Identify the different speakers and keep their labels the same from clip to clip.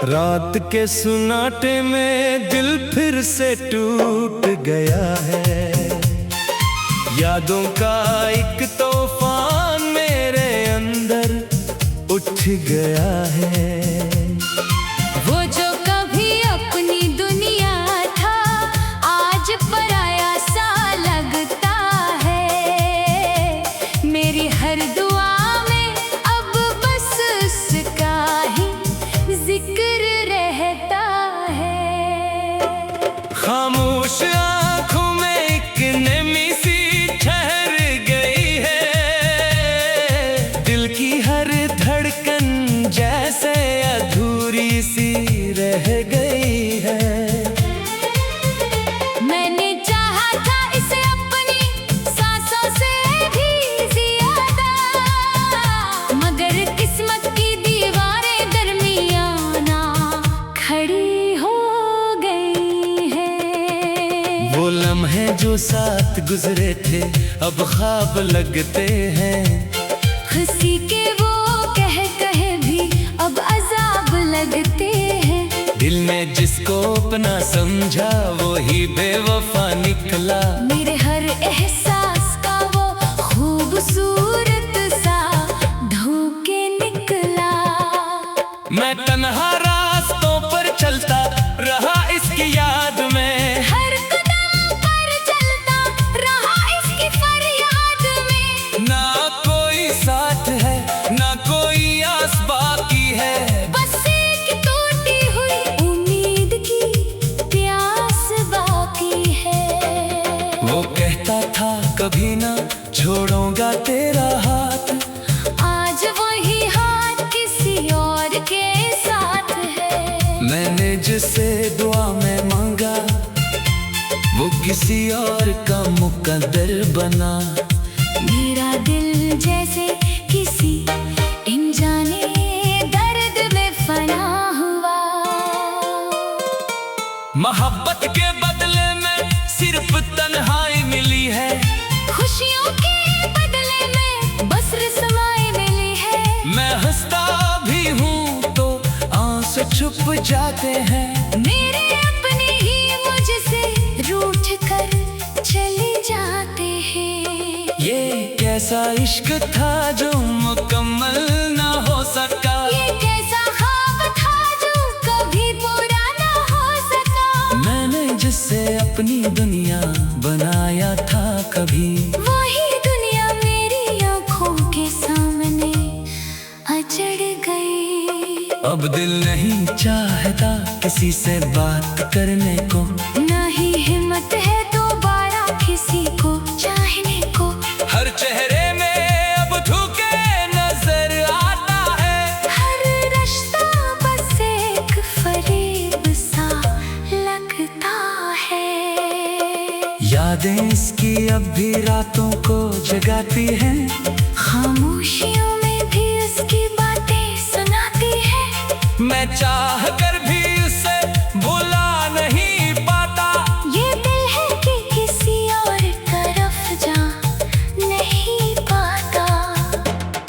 Speaker 1: रात के सुनाटे में दिल फिर से टूट गया है। यादों का एक तूफान मेरे अंदर उठ गया है।
Speaker 2: वो जो कभी अपनी दुनिया था आज पराया सा लगता है। मेरी हर दुआ में अब बस उसका ही जिक्र रहता है।
Speaker 1: खामोश आँखों में एक नमी सी ठहर गई है। दिल की हर धड़कन जैसे अधूरी सी रह गई है।
Speaker 2: मैंने चाहा था इसे अपनी सांसों से भी ज्यादा, मगर किस्मत की दीवारें दरमियाना खड़ी हो गई हैं।
Speaker 1: वो लम्हे जो साथ गुजरे थे अब ख्वाब लगते हैं।
Speaker 2: खुशी के वो कहे भी अब अजाब लगते हैं।
Speaker 1: दिल में जिसको अपना समझा वो ही बेवफा निकला।
Speaker 2: मेरे हर एहसास का वो खूबसूरत सा धोखे निकला।
Speaker 1: मैं तन्हा रास्तों पर चलता रहा इसकी याद में।
Speaker 2: हर कदम पर चलता रहा इसकी फरियाद में।
Speaker 1: ना कोई साथ है ना कोई आस बाकी है।
Speaker 2: बस एक टूटी हुई उम्मीद की प्यास बाकी है।
Speaker 1: वो कहता था कभी ना छोड़ूंगा तेरा हाथ।
Speaker 2: आज वही हाथ किसी और के साथ है।
Speaker 1: मैंने जिसे दुआ में मांगा वो किसी और का मुकद्दर बना।
Speaker 2: मेरा दिल जैसे किसी अनजाने दर्द में फना हुआ।
Speaker 1: मोहब्बत के बदले में सिर्फ तन्हाई मिली है।
Speaker 2: खुशियों के बदले में बस रस्माई मिली है।
Speaker 1: मैं हंसता भी हूँ तो आंसू छुप जाते हैं।
Speaker 2: मेरे अपने ही मुझसे रूठ कर चले जाते हैं।
Speaker 1: ये कैसा इश्क था जो मुकम्मल ना हो सका।
Speaker 2: ये कैसा ख्वाब था जो कभी पूरा ना हो सका।
Speaker 1: मैंने जिससे अपनी दुनिया बनाया था कभी
Speaker 2: वही दुनिया मेरी आंखों के सामने अजड़ गई।
Speaker 1: अब दिल नहीं चाहता किसी से बात करने को।
Speaker 2: ना ही हिम्मत है दोबारा किसी को चाहने को।
Speaker 1: हर चेहरे में अब धोखे नजर आता है।
Speaker 2: हर रिश्ता बस एक फरेब सा लगता है।
Speaker 1: यादें इसकी अब भी रातों को जगाती हैं।
Speaker 2: खामोशियों में भी उसकी बातें सुनाती है।
Speaker 1: मैं चाह कर भी उसे भुला नहीं पाता।
Speaker 2: ये दिल है कि किसी और तरफ जा नहीं पाता।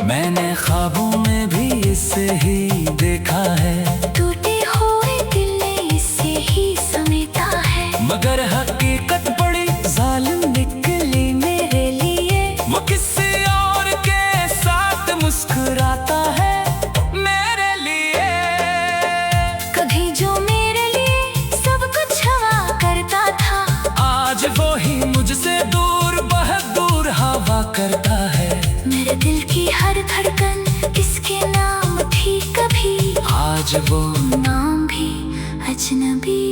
Speaker 1: मैंने ख्वाबों में भी इसे ही देखा है।
Speaker 2: टूटे हुए दिल ने इसे ही समेटा है।
Speaker 1: मगर हकीकत बड़ी जालिम निकली मेरे लिए। वो किसी और के साथ मुस्कुराता है मेरे लिए।
Speaker 2: कभी जो मेरे लिए सब कुछ हवा करता था
Speaker 1: आज वो ही मुझसे दूर बहुत दूर हवा करता है।
Speaker 2: मेरे दिल की हर धड़कन किसके नाम थी कभी।
Speaker 1: आज वो
Speaker 2: नाम भी अजनबी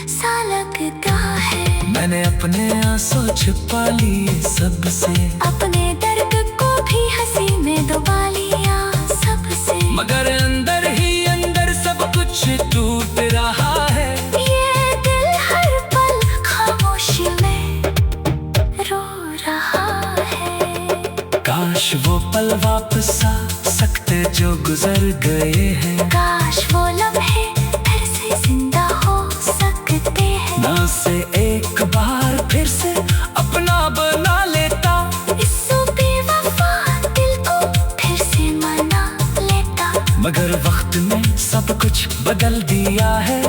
Speaker 2: सा लगता है।
Speaker 1: मैंने अपने आंसू छुपा लिए सबसे।
Speaker 2: अपने दर्द को भी हंसी में दबा लिया सबसे।
Speaker 1: मगर अंदर ही अंदर सब कुछ टूट रहा है।
Speaker 2: ये दिल हर पल खामोशी में रो रहा है।
Speaker 1: काश वो पल वापस आ सकते जो गुजर गए हैं।
Speaker 2: काश वो लम्हे फिर से जिंदा हो सकते हैं।
Speaker 1: ना से एक बार फिर से अपना बना लेता।
Speaker 2: इस बेवफा दिल को फिर से मना लेता।
Speaker 1: मगर वक्त में सब कुछ बदल दिया है,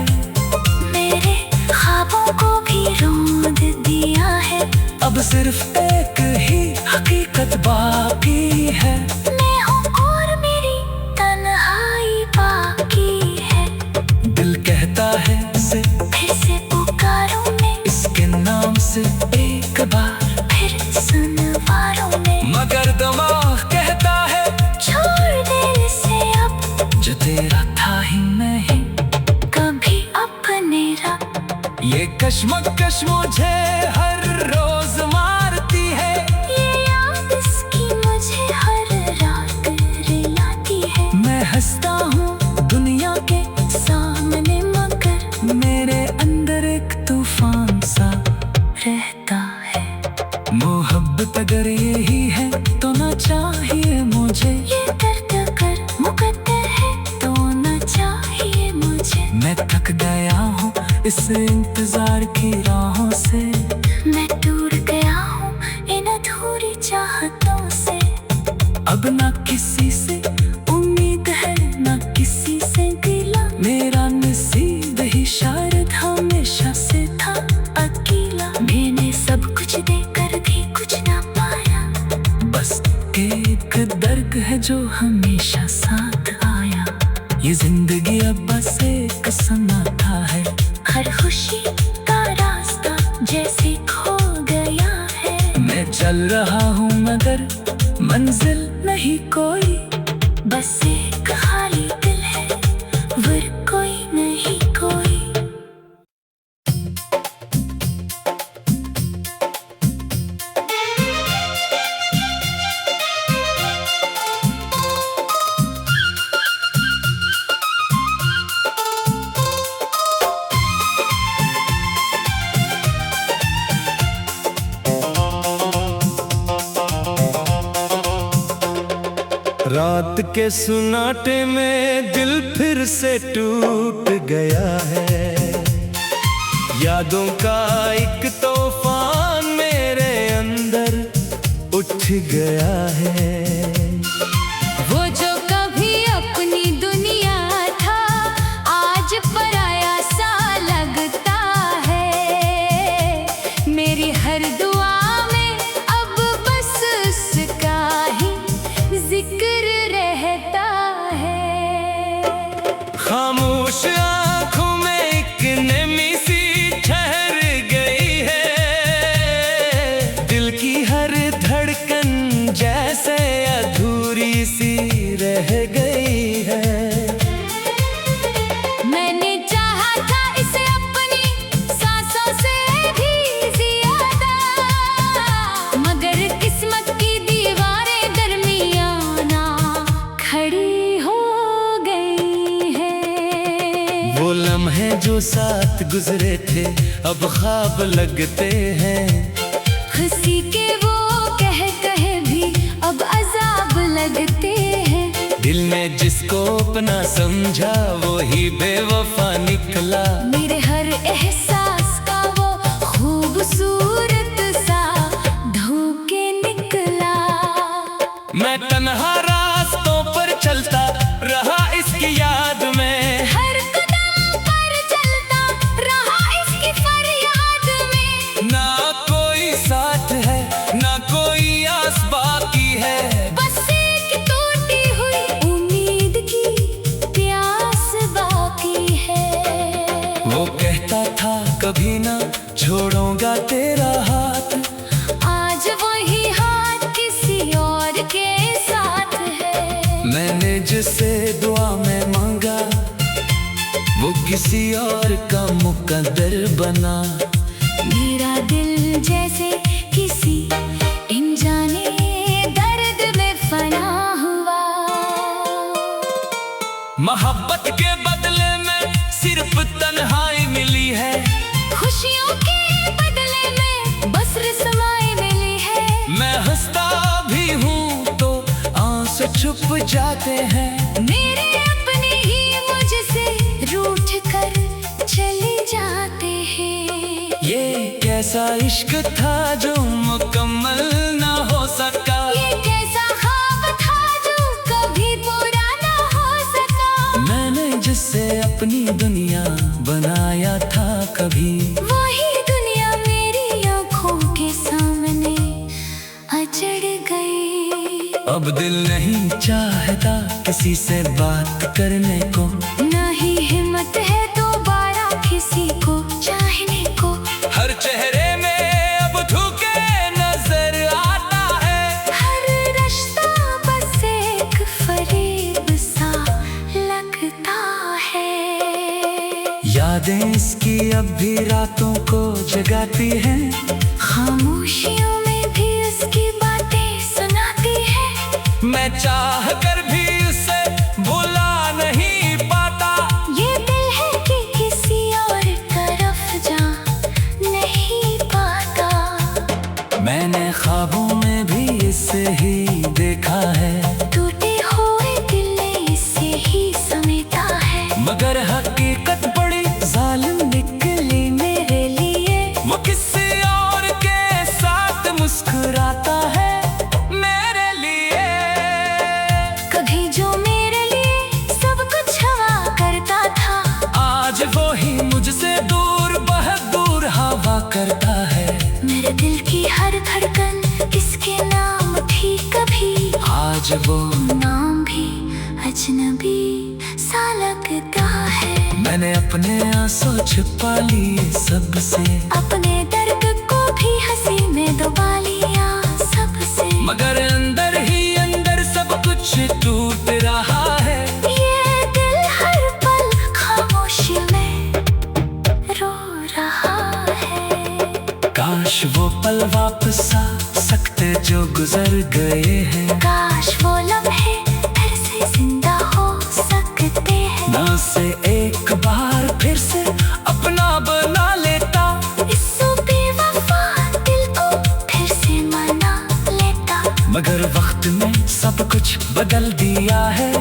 Speaker 2: मेरे ख्वाबों को भी रोंद दिया है।
Speaker 1: अब सिर्फ एक ही हकीकत बाकी है,
Speaker 2: मैं हूँ और मेरी तन्हाई बाकी है।
Speaker 1: दिल कहता है से
Speaker 2: फिर से पुकारूं मैं,
Speaker 1: इसके नाम से एक बार
Speaker 2: फिर सुनवारूं मैं।
Speaker 1: मगर दिमाग कहता है
Speaker 2: छोड़ दे इसे अब,
Speaker 1: जो तेरा था ही नहीं।
Speaker 2: कभी अपने रब।
Speaker 1: ये कश्मकश मुझे हर रोज मारती है,
Speaker 2: ये याद इसकी मुझे हर रात रुलाती है।
Speaker 1: मैं हंसता हूँ दुनिया के सामने मगर मेरे अंदर एक तूफान सा
Speaker 2: रहता है।
Speaker 1: मोहब्बत अगर यही है तो ना चाहिए मुझे,
Speaker 2: ये दर्द अगर मुकद्दर है तो ना चाहिए मुझे।
Speaker 1: मैं थक गया हूँ इस इंतजार की राहों से,
Speaker 2: मैं टूट गया हूँ इन अधूरी चाहतों से।
Speaker 1: अब ना किसी से उम्मीद है ना किसी से गिला, मेरा नसीब ही शायद हमेशा से था अकेला।
Speaker 2: मैंने सब कुछ देकर भी कुछ ना पाया,
Speaker 1: बस एक दर्द है जो हमेशा साथ आया। ये जिंदगी अब बस एक सन्नाटा है,
Speaker 2: हर खुशी का रास्ता जैसे खो गया है।
Speaker 1: मैं चल रहा हूँ मगर मंजिल नहीं कोई,
Speaker 2: बस एक खाली दिल है वर कोई नहीं कोई।
Speaker 1: रात के सुनाटे में दिल फिर से टूट गया है, यादों का एक तूफान मेरे अंदर उठ गया है।
Speaker 2: वो जो कभी अपनी दुनिया था आज पराया सा लगता है। मेरी हर दुआ में अब बस उसका ही जिक्र रहता है।
Speaker 1: खामोश आँखों में एक नमी सी ठहर गई है, दिल की हर धड़कन जैसे अधूरी सी रह गई है।
Speaker 2: मैंने चाहा था इसे अपनी सांसों से भी ज्यादा, मगर किस्मत की दीवारें दरमियाना खड़ी हो गई हैं।
Speaker 1: वो लम्हे जो साथ गुजरे थे अब ख्वाब लगते हैं,
Speaker 2: खुशी के वो कह भी अब अजाब लगते हैं।
Speaker 1: दिल में जिसको अपना समझा वो ही बेवफा निकला।
Speaker 2: मेरे हर एहसास का वो खूबसूरत सा धोखे निकला।
Speaker 1: मैं तन्हा रास्तों पर चलता रहा इसकी याद में,
Speaker 2: हर कदम पर चलता रहा इसकी फरियाद में।
Speaker 1: ना कोई साथ है ना कोई आस बाकी है,
Speaker 2: बस एक टूटी हुई उम्मीद की प्यास बाकी है।
Speaker 1: वो कहता था कभी ना छोड़ूंगा तेरा हाथ,
Speaker 2: आज वही हाथ किसी और के साथ है।
Speaker 1: मैंने जिसे दुआ में मांगा वो किसी और का मुकद्दर बना।
Speaker 2: मेरा दिल जैसे किसी अनजाने दर्द में फना हुआ।
Speaker 1: मोहब्बत के बदले में सिर्फ तन्हाई मिली है,
Speaker 2: खुशियों के बदले में बस रस्माई मिली है।
Speaker 1: मैं हंसता भी हूँ तो आंसू छुप जाते हैं।
Speaker 2: मेरे अपने ही मुझसे रूठ कर चले जाते हैं।
Speaker 1: ये कैसा इश्क था जो मुकम्मल ना हो सका,
Speaker 2: ये कैसा ख्वाब था जो कभी पूरा ना हो सका।
Speaker 1: मैंने जिससे अपनी अब दिल नहीं चाहता किसी से बात करने को,
Speaker 2: ना ही हिम्मत है दोबारा किसी को चाहने को।
Speaker 1: हर चेहरे में अब धोखे नजर आता है,
Speaker 2: हर रिश्ता बस एक फरेब सा लगता है।
Speaker 1: यादें इसकी अब भी रातों को जगाती हैं,
Speaker 2: खामोशियों में भी उसकी बातें सुनाती है।
Speaker 1: मैं चाह कर भी उसे भुला नहीं पाता।
Speaker 2: ये दिल है कि किसी और तरफ जा नहीं पाता।
Speaker 1: मैंने ख्वाबों में भी इसे ही देखा है,
Speaker 2: टूटे हुए दिल ने इसे ही समेटा है।
Speaker 1: मगर हकीकत बड़ी जालिम निकली मेरे लिए। वो किसी और के साथ मुस्कुराता है मेरे लिए।
Speaker 2: कभी जो मेरे लिए सब कुछ हवा करता था,
Speaker 1: आज वो ही मुझसे दूर बहुत दूर हवा करता है।
Speaker 2: मेरे दिल की हर धड़कन किसके नाम थी कभी,
Speaker 1: आज वो
Speaker 2: नाम भी अजनबी सा लगता है।
Speaker 1: मैंने अपने आंसू छुपा लिए सबसे,
Speaker 2: अपने दर्द को भी हंसी में दबा लिया सबसे।
Speaker 1: मगर अंदर ही अंदर सब कुछ टूट रहा है।
Speaker 2: ये दिल हर पल खामोशी में रो रहा है।
Speaker 1: काश वो पल वापस आ सकते जो गुजर गए हैं,
Speaker 2: काश वो लम्हे फिर से जिंदा हो सकते हैं।
Speaker 1: ना से एक बार फिर से अपना बना लेता,
Speaker 2: इस बेवफा दिल को फिर से मना लेता।
Speaker 1: मगर वक्त में सब कुछ बदल दिया है।